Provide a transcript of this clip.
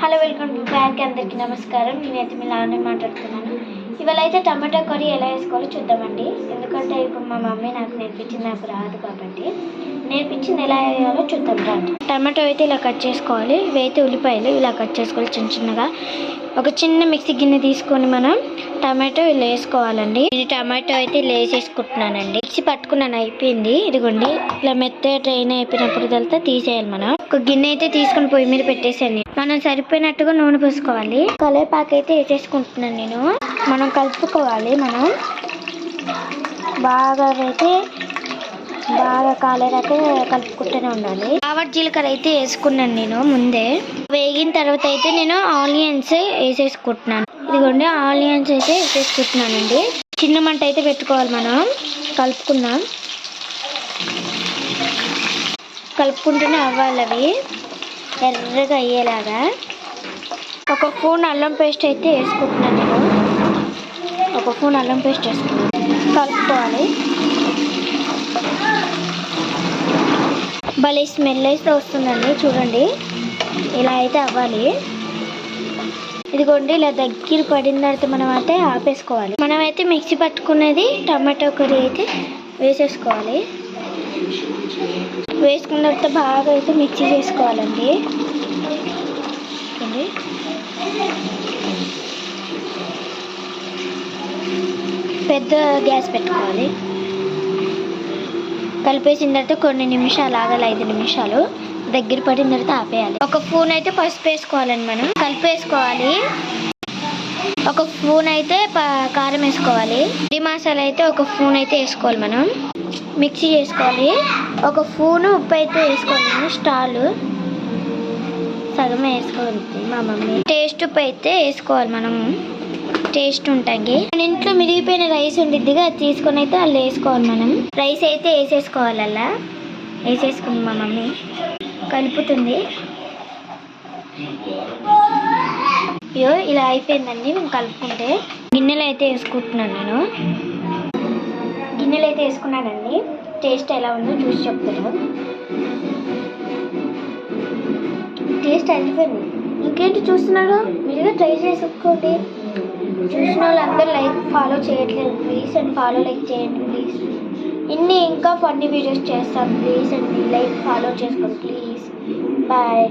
Hello welcome to back. అందరికీ నమస్కారం. నేనైతే మీ లానే మాట్లాడుతున్నాను. ఇవాళ అయితే టమాటా కర్రీ ఎలా వేసుకోవాలో చూద్దామండి. ఎందుకంటే ఇప్పుడు మా మమ్మీ నాకు నేర్పించింది, నాకు రాదు కాబట్టి నేర్పించింది ఎలా వేయాలో చూద్దాం రండి. టమాటో అయితే ఇలా కట్ చేసుకోవాలి. ఇవైతే ఉల్లిపాయలు ఇలా కట్ చేసుకోవాలి చిన్న చిన్నగా. ఒక చిన్న మిక్సీ గిన్నె తీసుకొని మనం టమాటో ఇలా వేసుకోవాలండి. నేను టమాటో అయితే ఇలా వేసేసుకుంటున్నానండి. మిక్సీ పట్టుకున్నాను, అయిపోయింది. ఇదిగోండి ఇలా మెత్త ట్రైన్ అయిపోయినప్పుడు తర్వాత తీసేయాలి. మనం ఒక గిన్నె అయితే తీసుకొని పొయ్యి మీద పెట్టేసాను. మనం సరిపోయినట్టుగా నూనె పోసుకోవాలి. కలేపాకు అయితే వేసేసుకుంటున్నాను నేను. మనం కలుపుకోవాలి. మనం బాగా అయితే బాగా కాలేదాకా కలుపుకుంటూనే ఉండాలి. ఆవాల జీలకర్ర అయితే వేసుకున్నాను నేను ముందే. వేగిన తర్వాత అయితే నేను ఆనియన్స్ వేసేసుకుంటున్నాను. ఇదిగోండి ఆనియన్స్ అయితే వేసేసుకుంటున్నానండి. చిన్న మంట అయితే పెట్టుకోవాలి. మనం కలుపుకుంటూనే అవ్వాలి. అవి ఎర్రగా అయ్యేలాగా. ఒక స్పూన్ అల్లం పేస్ట్ అయితే వేసుకుంటున్నాను నేను. ఒక స్పూన్ అల్లం పేస్ట్ వేసుకున్నాను. కలుపుకోవాలి. భలే స్మెల్ అయితే వస్తుందండి, చూడండి. ఇలా అయితే అవ్వాలి. ఇదిగోండి ఇలా దగ్గర పడిన తర్వాత మనం అయితే ఆపేసుకోవాలి. మనమైతే మిక్సీ పట్టుకునేది టమాటో కర్రీ అయితే వేసేసుకోవాలి. వేసుకున్న తర్వాత బాగా అయితే మిక్సీ చేసుకోవాలండి. పెద్ద గ్యాస్ పెట్టుకోవాలి. కలిపేసిన తర్వాత కొన్ని నిమిషాలు ఆగాలి, 5 నిమిషాలు. దగ్గర పడిన తర్వాత ఆపేయాలి. ఒక స్పూన్ అయితే పసుపు వేసుకోవాలండి. మనం కలిపేసుకోవాలి. ఒక స్పూన్ అయితే కారం వేసుకోవాలి. ఈ మసాలా అయితే ఒక స్పూన్ అయితే వేసుకోవాలి. మనం మిక్సీ చేసుకోవాలి. ఒక స్పూన్ ఉప్పు అయితే వేసుకోవాలి. స్టాలు సగమే వేసుకోవాలి మా మమ్మీ. టేస్ట్ ఉప్పు అయితే వేసుకోవాలి. మనం టేస్ట్ ఉంటుంది. మన ఇంట్లో మిరిగిపోయిన రైస్ ఉండిద్దిగా, అది తీసుకొని అయితే అలా వేసుకోవాలి. మనం రైస్ అయితే వేసేసుకోవాలి. అలా వేసేసుకుంది మా మమ్మీ. కలుపుతుంది. అయ్యో ఇలా అయిపోయిందండి. మేము కలుపుకుంటే గిన్నెలు అయితే వేసుకుంటున్నాను నేను. గిన్నెలు అయితే వేసుకున్నానండి. టేస్ట్ ఎలా ఉందో చూసి చెప్తాను. టేస్ట్ అయిపోయింది. ఇంకేంటి చూస్తున్నాడు? మీరుగా ట్రై చేసుకోండి. చూసిన వాళ్ళు అందరూ లైక్ ఫాలో చేయట్లేదు ప్లీజ్ అండ్ ఫాలో లైక్ చేయండి ప్లీజ్. ఇంకా ఫన్నీ వీడియోస్ చేస్తాను ప్లీజ్ అండి. లైక్ ఫాలో చేసుకోండి ప్లీజ్. బాయ్.